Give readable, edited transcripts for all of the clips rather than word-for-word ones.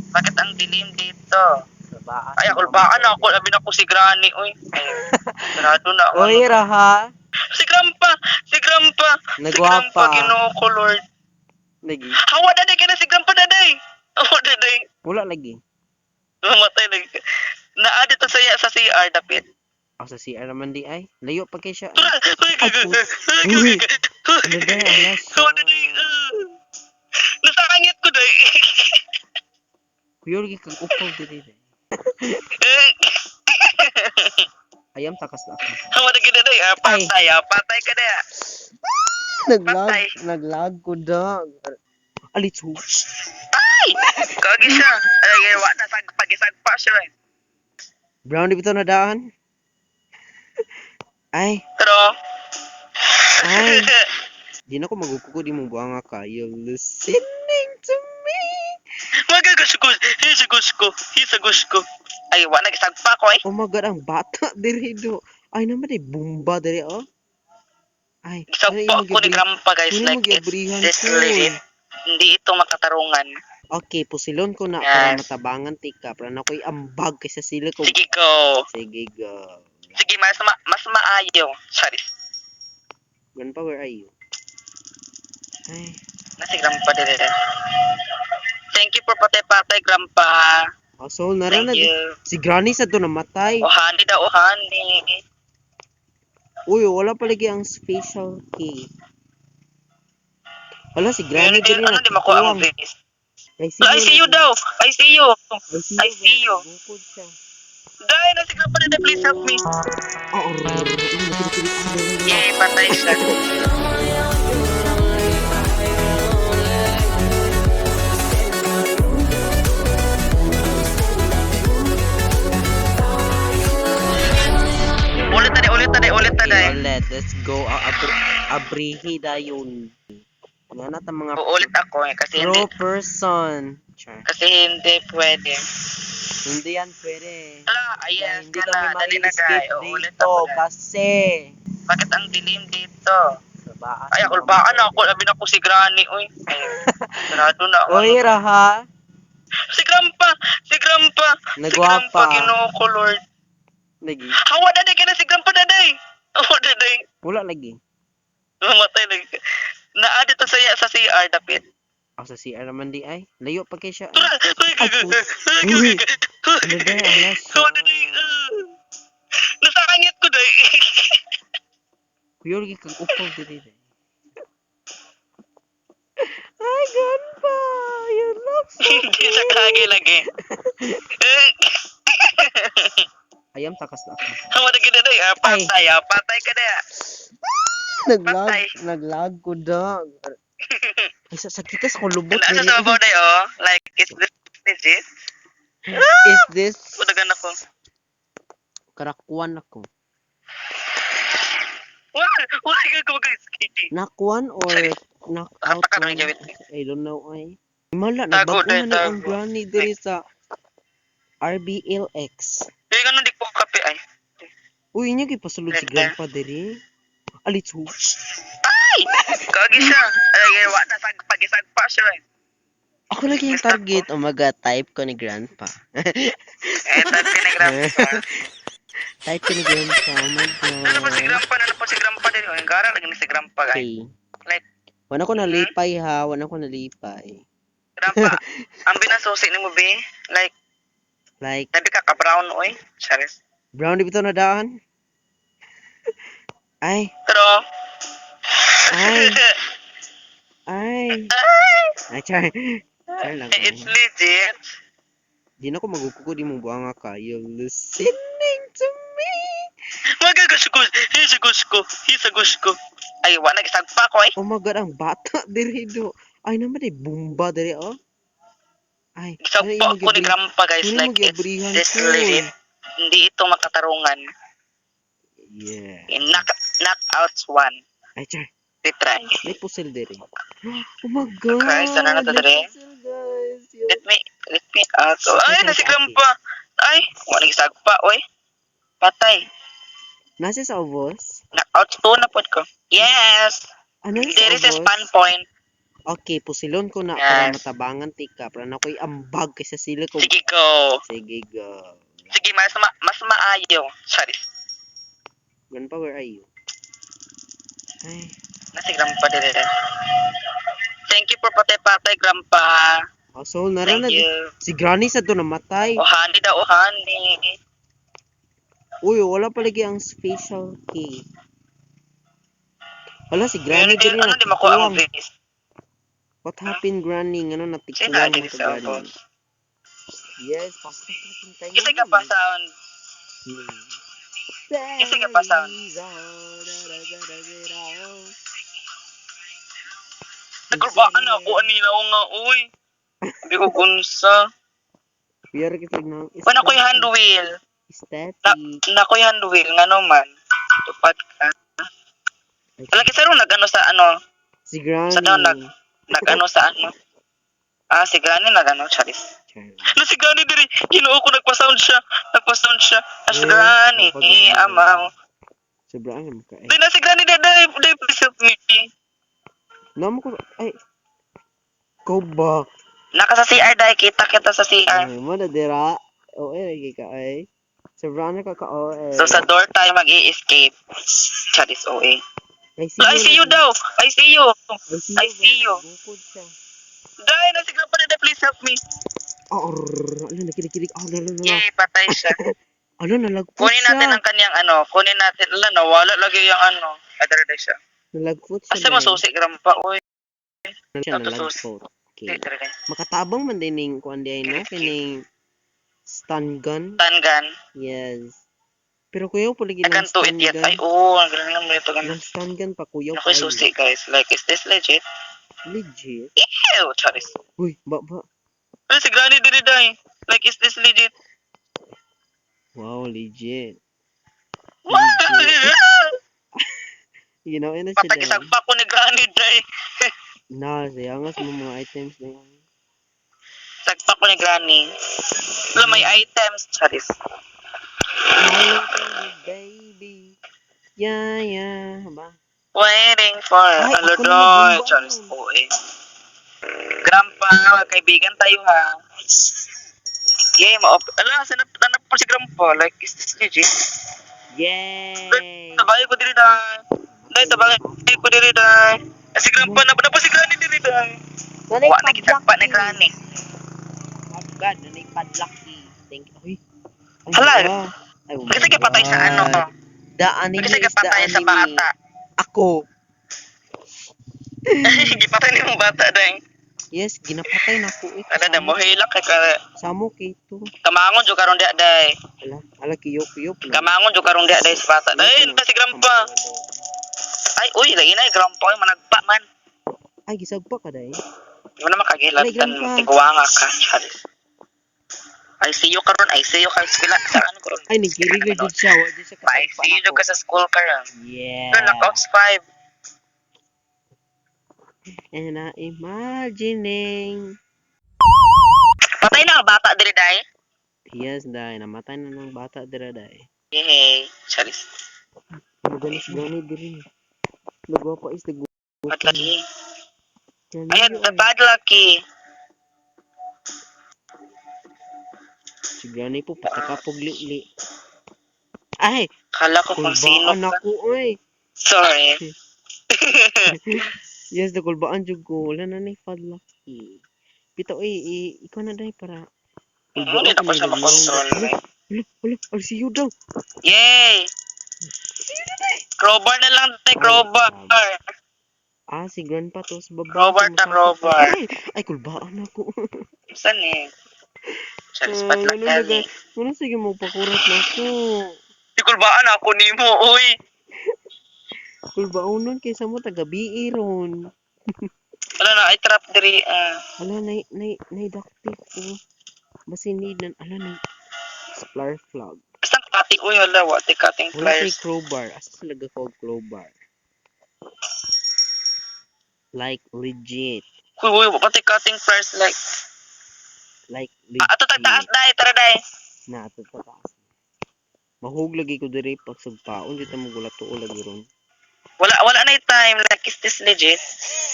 Bakit ang dilim dito? Sabaan. Ay, ulbaan na ako. Labi na ko si Granny, uy. Ay, sarado na. Oy, Raha. Si Grandpa! Si Grandpa! Si Nagwapa. Grandpa, Ginoo ko, Lord. Lagi. Hawa, daday ka na si Grandpa, daday! Hawa, daday. Wala lagi. Mamatay na. Naadit sa CR, dapit. Ako sa CR naman di ay. Layo pa kay siya. Tura! Ay, uy. Ano ba? Alas. Hawa, daday. Nasakangit ko, day. Kuya, lagi kag upaw diri. Ayam takas na ako. Hawa na gina, day. Patay, patay ka na. Naglag ko dag. Alitsu. Ay! Kagi siya. Ay, wala na pag-isagpa siya, eh. Brown di bitaw na daan. Ay, Pero, ay. Di na ko magukuko di mo buanga ka. You're listening to me. magagasugos. Hisagos ko. Ay, wala nag-isagpa ko, eh. Oh my God, ang bata diri do. Ay naman eh, bumba diri oh. Ay, Isagpa ko ni Grandpa, guys. Ano Like, mo it's giabrihan this ko? legit. Hindi ito makatarungan. Okay, pusilon ko na Yes. para matabangan tika. Para na ko'y ambag kaysa sila ko. Sige, go. Sige, go. Sige, mas maayo. Sorry. Grandpa, where are you? Ay, Nasi Grandpa dire. Thank you for patay-patay, Grandpa. oh, so nara na. Thank you. Si Granny sa to namatay. Ohani daw, ohani. Uy, wala palagi ang special key. Wala, si Granny din Ano, di makuha ang natutuwang. face. I I see you daw. I see you. I I see you. Bukod siya. Dahil nasi Grandpa dire, please help me. Oh, Yay, patay siya. Ulit na. Ulit, let's go. Abrihi dayon. Yan at ang mga Uulit ako eh, kasi hindi, pro person. Char. pwede. Hindi yan pwede. Ala, ayes Hindi ka kami na, dali na ma-escape guys. Uulit dito ako na. kasi Bakit ang dilim dito? sabaan. Ay, ulbaan na ako. Labi na ko si Granny, uy. Ay, sarado na. Oy, Raha. Si Grandpa! Si Grandpa! Si Nagwapa. Grandpa, Ginoo ko, Lord. Lagi. Hawa, daday ka na si Grandpa, daday! Hawa, daday. Wala lagi. Mamatay na. Naadit sa CR, dapit. Ako sa CR naman di ay. Layo pa kay siya. Tura! Uy. Ano ba? Alas. Hawa, daday. Nasakangit ko, day. Kuya, lagi kag upaw diri. Ay, Grandpa! You look so Hindi sa kagi lagi. Ayam takas na ako. Hawa na gina, day. Patay ka na. Naglag ko dag. Ay, sa kitas ko lubot. Nasa sabaw day, oh. Like, is this legit? Is this Udagan ako. karakuan ako? Why ka gumagay-skitty? Nakuan or knockout? Hata ka nang gawit. I don't know ay. Mala, Tago, nagbaguhan na tago. ang granny diri sa RBLX. Kaya ganun di po kape ay. Uy, niya gipasulod si Grandpa diri. Alitsu. Ay! Kagi siya. Ay, wala na pag-isagpa siya eh. Ako lagi yung target. Oh my God, type ko ni Grandpa. Tapos pinagram ko. Type ko ni Grandpa. Oh my Ano pa si God. Grandpa din. Yung gara lagi ni si Grandpa guys. Okay. Like, Wala ko nalipay ha. Wala ko nalipay. Grandpa, ang binasusi ni mo be, like, Like, nabi ka ka-brown oy. Charis. brown di bitaw na daan? Ay, Pero, ay, ay. Ay, char. Char lang. it's legit. Di na ko magukuko di mo buanga ka. You're listening to me. Hisagos ko. Ay, wala nag-isagpa ko eh. Oh my God, ang bata diri do. Ay naman eh, bumba diri oh. Ay, Isagpa ko ni Grandpa guys, Ano like, mo it's giabrihan this ko? legit. Hindi ito makatarungan. Yeah. In knockouts 1. Ay, char. Retry. May pusil diri. Oh my God. Okay, sana na to may diri. pusil, guys. Let me out. Ay, nasi Grandpa. Ay, wala nag-isagpa oy. Patay. Nasa sa ovos? Knockouts 2 na po ko. Yes. Ano There is a sa span ovos? point. Okay, pusilon ko na para Yes. matabangan tika. Para na ko'y ambag kaysa sila ko. Sige, go. Sige, go. Sige, mas maayo. Sorry. Grandpa, where are you? Ay, Nasi Grandpa dire. Thank you for patay-patay, Grandpa. so Thank naranad. you. Si Granny sa to namatay. Ohani daw, ohani. Uy, wala palagi ang special key. Wala, si Granny Yun, din ano di makuha ang natikuwang. base? What happened, Granny? Ano, Sino natikuwang din mo ka, sa Granny? boss? Yes, pasok na natin tayo. Kasi ka pa sound. Kasi ka pa sound. Nagkurbaan na ako, anila ko nga, uy. Sabi ko, kunsa. Piyar kita ng Paano ko yung hand wheel? static. Nako yung hand wheel, nga naman. Tupad ka. Lagi saro nag-ano sa ano? Si Granny. Sa daw nag-ano sa ano? Ah, si Granny nag-ano, charis. No, si Granny diri, ginoo ko nagpa-sound siya. Si Granny, amaw. Sobrang naman ka. Di na si Granny, dahil please help me. Naman ko, ay. Go back. Naka sa CR dahil kita sa CR. Ay, mo na dira. O, lagi ka, ay. Sobrang na ka ka, So sa door tayo mag-i-escape. Charis, OA. I see you daw! I see you! I see you! Bukod siya. Dahil na si Grandpa na please help me. Ano, nakilig-kilig. Yay, patay siya. Ano, nalagpot Kunin siya. natin ang kanyang ano. Kunin natin. Nawala lagi yung ano. Adarada siya. Nalagpot siya. Asa mo susi, Grandpa? Uy. Siya Ito nalagpot. Okay. Adarada. Makatabang man din yung kuan di ay no? Kining stun gun. Tangan. Yes. Pero kuya po lagi ng Naganto stun it yet. Ay, gun. oo. Ang galing naman ito. Ng stun gun pa kuya Nakoy pa. susi, guys. Like, is this legit? Legit. Ew! Charis. Uy, ba. Ano si Granny diri dahi? Like, is this legit? Wow, legit. Wow! Ginawa na siya Patay dahil. isang pa ko ni Granny dahi. Sayangas mo mga items na yan. Sagpa ko ni Granny. Wala may items. Charis. Hello, baby. Yeah. Ba? Waiting for Ay, a ako na Lodoy. nabumba Charis nun. po eh. Grandpa, kaibigan tayo ha. Yay, ala, sanap po si Grandpa. Like, is this legit? Yay! Tabay ko diri dahi. Dahil tabay ko diri dahi. Si Grandpa, na si Granny diri dahi. Nanay Wa, nakisagpa ni Granny. Oh God, nanay padlaki. Thank you. Uy. Hala, Ay, oh kasi my kapatay sa ano. God. The anime Kasi is the kapatay sa anime. bata. Ako. Gipatay ni mong bata dahi. Yes, ginapatay na ako. Ada mo hilak kay ka. Samo kay to. Kamangon jo karon dia day. Ala kiyok. Kamangon jo karon dia day sa bata. Ay, na si Grandpa. Ay, uy, lagi na Grandpa ay managpa man. Ay, gisagpa ka dai. Di mo na makagilat Ay, tan Grandpa. tiguanga ka. Charis. I see you karon, I see you ka sa sa ano karon. Ay, nagkiriga jud siya. Wa jud siya I kasagpa see you ka sa school karon. Yeah. Karon knockouts 5. And imagining. Patay na ang bata diri day. Yes, dai. Namatay na ng bata dira dai. Yay, Charis. Magalis gani diri. Nagwapa is nagwapa. Madlaki. Ay, the bad lucky. Si Granny po patakapog li. Ay, Kala ko kung sino kulbaan ka. ako oy. Sorry. Yes, kulbaan jud ko. Wala na ni padlaki. Pito ikaw na dai para. Hindi na pa siya makontrol. Wala, RCU daw. Yay! Crowbar na lang tayo, crowbar. Si Grandpa to sa baba. Crowbar na crowbar. Ay, kulbaan ako. Saan eh? Charis padlak yan eh. Wala sige mo pakurat na ako. Di kulbaan ako ni mo, uy. Kulbaan nun kaysa mo taga-BE ron. Wala na, ay trap diri. Ala, naidaktik ko. Basin need nan, ala, splar flag. Isang cutting, uy, hala, wati cutting Wala kay pliers. crowbar. Asa sila ga-call crowbar? Like, legit. Uy, wati cutting pliers, like. Like, legit. Ato taas, day, tara, day. Na, ato taas. Mahug lagi ko diri pag sagpaon. Dito mo gula tuo lagi ron. Wala na yung time. Like, is this legit?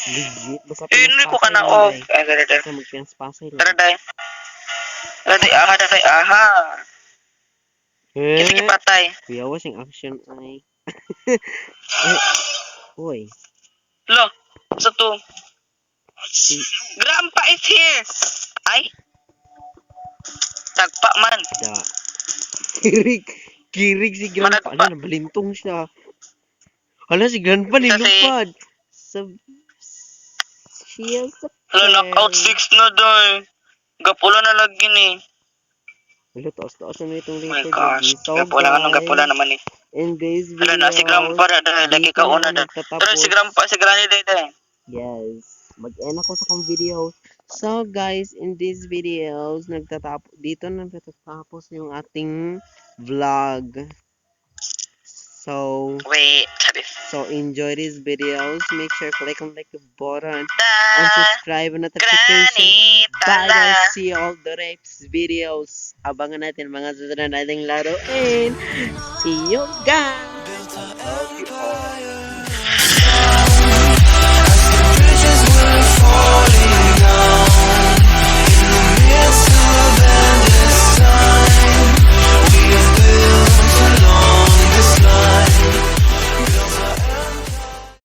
Legit. Basta Hindi ko ka na pinaspasay lang, off. day. Ay, dali. Basta magpinaspasay Tara, lang. day. Tara, day, aha. Sige, Eh, patay. kuya, wasing action ay. Eh, uy. Lo, sa to. Si, Grandpa is here. Ay. Tagpa man. da. Kirig si Grandpa. Managpa. Ano, nabalintong siya. Hala, si Grandpa nilupad. Sa... Siya sa... Lo, knockout 6 na, day. Gapula na lagi ni. Hala, taas-taas na itong Oh my record gosh. lagi. So, Gapula nga nung gapula guys, naman eh. in this Hala video, na, si Grandpa na, day. Lagi ka una, day. Pero si Grandpa, si Granny, day. Yes. Mag-end ako sa kong video. So, guys, in this videos, dito nagtatapos yung ating vlog. So, Wait, Charis. enjoy these videos. Make sure click on like button and Da, subscribe and notification. Granny, Bye tala. guys. See you all the next videos. Abangan natin mga susunod nating laro and see you guys.